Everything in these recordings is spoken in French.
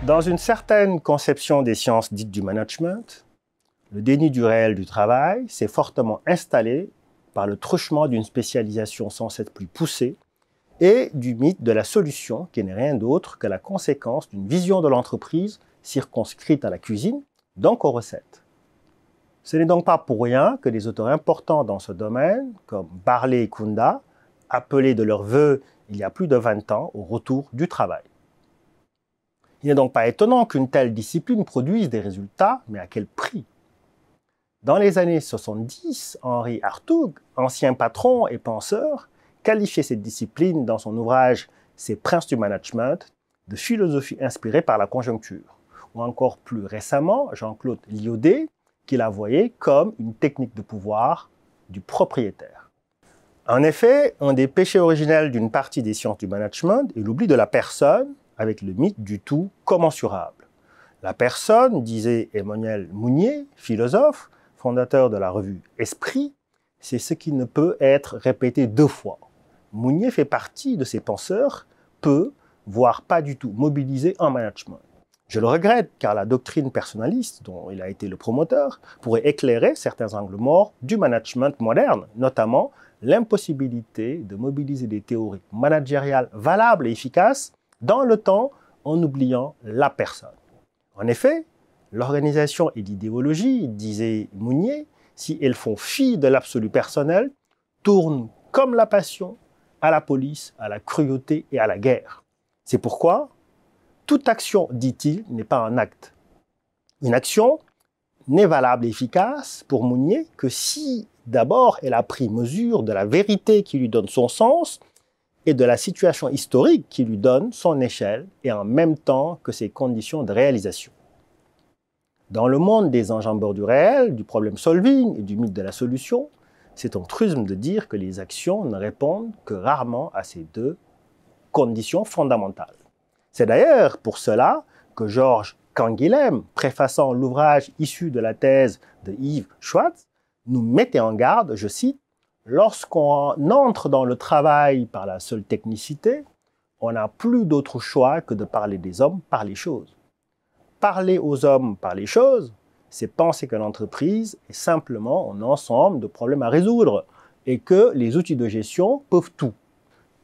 Dans une certaine conception des sciences dites du management, le déni du réel du travail s'est fortement installé par le truchement d'une spécialisation sans être plus poussée et du mythe de la solution qui n'est rien d'autre que la conséquence d'une vision de l'entreprise circonscrite à la cuisine, donc aux recettes. Ce n'est donc pas pour rien que des auteurs importants dans ce domaine, comme Barley et Kunda, appelaient de leur vœu il y a plus de 20 ans au retour du travail. Il n'est donc pas étonnant qu'une telle discipline produise des résultats, mais à quel prix? Dans les années 70, Henri Hartog, ancien patron et penseur, qualifiait cette discipline dans son ouvrage « Ces princes du management » de philosophie inspirée par la conjoncture. Ou encore plus récemment, Jean-Claude Lyodé, qui la voyait comme une technique de pouvoir du propriétaire. En effet, un des péchés originels d'une partie des sciences du management est l'oubli de la personne avec le mythe du tout commensurable. La personne, disait Emmanuel Mounier, philosophe, fondateur de la revue Esprit, c'est ce qui ne peut être répété deux fois. Mounier fait partie de ces penseurs peu, voire pas du tout mobilisés en management. Je le regrette car la doctrine personnaliste, dont il a été le promoteur, pourrait éclairer certains angles morts du management moderne, notamment l'impossibilité de mobiliser des théories managériales valables et efficaces dans le temps en oubliant la personne. En effet, l'organisation et l'idéologie, disait Mounier, si elles font fi de l'absolu personnel, tournent comme la passion à la police, à la cruauté et à la guerre. C'est pourquoi toute action, dit-il, n'est pas un acte. Une action n'est valable et efficace pour Mounier que si, d'abord, elle a pris mesure de la vérité qui lui donne son sens et de la situation historique qui lui donne son échelle et en même temps que ses conditions de réalisation. Dans le monde des enjambeurs du réel, du problem solving et du mythe de la solution, c'est un truisme de dire que les actions ne répondent que rarement à ces deux conditions fondamentales. C'est d'ailleurs pour cela que Georges Canguilhem, préfaçant l'ouvrage issu de la thèse de Yves Schwartz, nous mettait en garde, je cite, « Lorsqu'on entre dans le travail par la seule technicité, on n'a plus d'autre choix que de parler des hommes par les choses. Parler aux hommes par les choses, c'est penser que l'entreprise est simplement un ensemble de problèmes à résoudre et que les outils de gestion peuvent tout.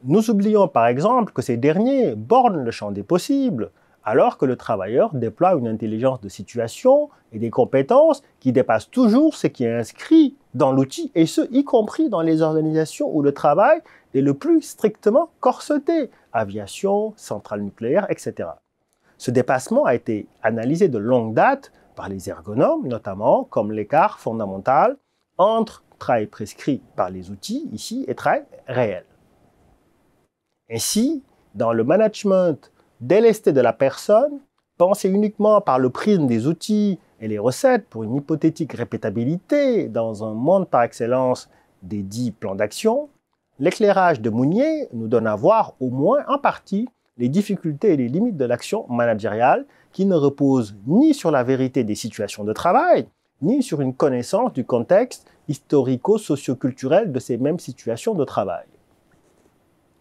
Nous oublions par exemple que ces derniers bornent le champ des possibles, alors que le travailleur déploie une intelligence de situation et des compétences qui dépassent toujours ce qui est inscrit dans l'outil, et ce, y compris dans les organisations où le travail est le plus strictement corseté, aviation, centrale nucléaire, etc. Ce dépassement a été analysé de longue date par les ergonomes, notamment comme l'écart fondamental entre travail prescrit par les outils, ici, et travail réel. Ainsi, dans le management délesté de la personne, penser uniquement par le prisme des outils et les recettes pour une hypothétique répétabilité dans un monde par excellence des dits plans d'action, l'éclairage de Mounier nous donne à voir au moins en partie les difficultés et les limites de l'action managériale qui ne reposent ni sur la vérité des situations de travail, ni sur une connaissance du contexte historico-socio-culturel de ces mêmes situations de travail.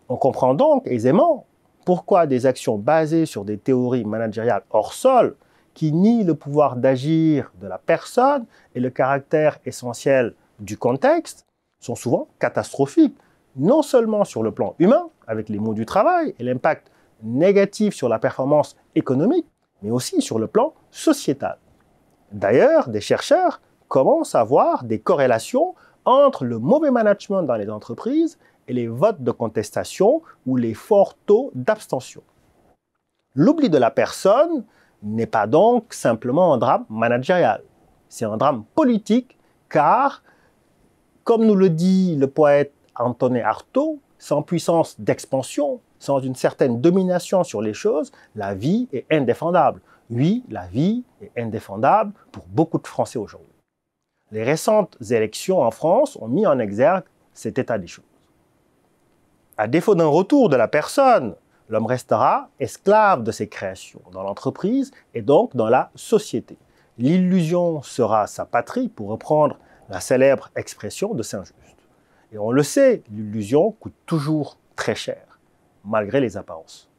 On comprend donc aisément pourquoi des actions basées sur des théories managériales hors sol, qui nient le pouvoir d'agir de la personne et le caractère essentiel du contexte, sont souvent catastrophiques, non seulement sur le plan humain, avec les maux du travail et l'impact négatif sur la performance économique, mais aussi sur le plan sociétal. D'ailleurs, des chercheurs commencent à voir des corrélations entre le mauvais management dans les entreprises et les votes de contestation ou les forts taux d'abstention. L'oubli de la personne n'est pas donc simplement un drame managérial, c'est un drame politique car, comme nous le dit le poète Antonin Artaud, sans puissance d'expansion, sans une certaine domination sur les choses, la vie est indéfendable. Oui, la vie est indéfendable pour beaucoup de Français aujourd'hui. Les récentes élections en France ont mis en exergue cet état des choses. À défaut d'un retour de la personne, l'homme restera esclave de ses créations dans l'entreprise et donc dans la société. L'illusion sera sa patrie, pour reprendre la célèbre expression de Saint-Just. Et on le sait, l'illusion coûte toujours très cher, malgré les apparences.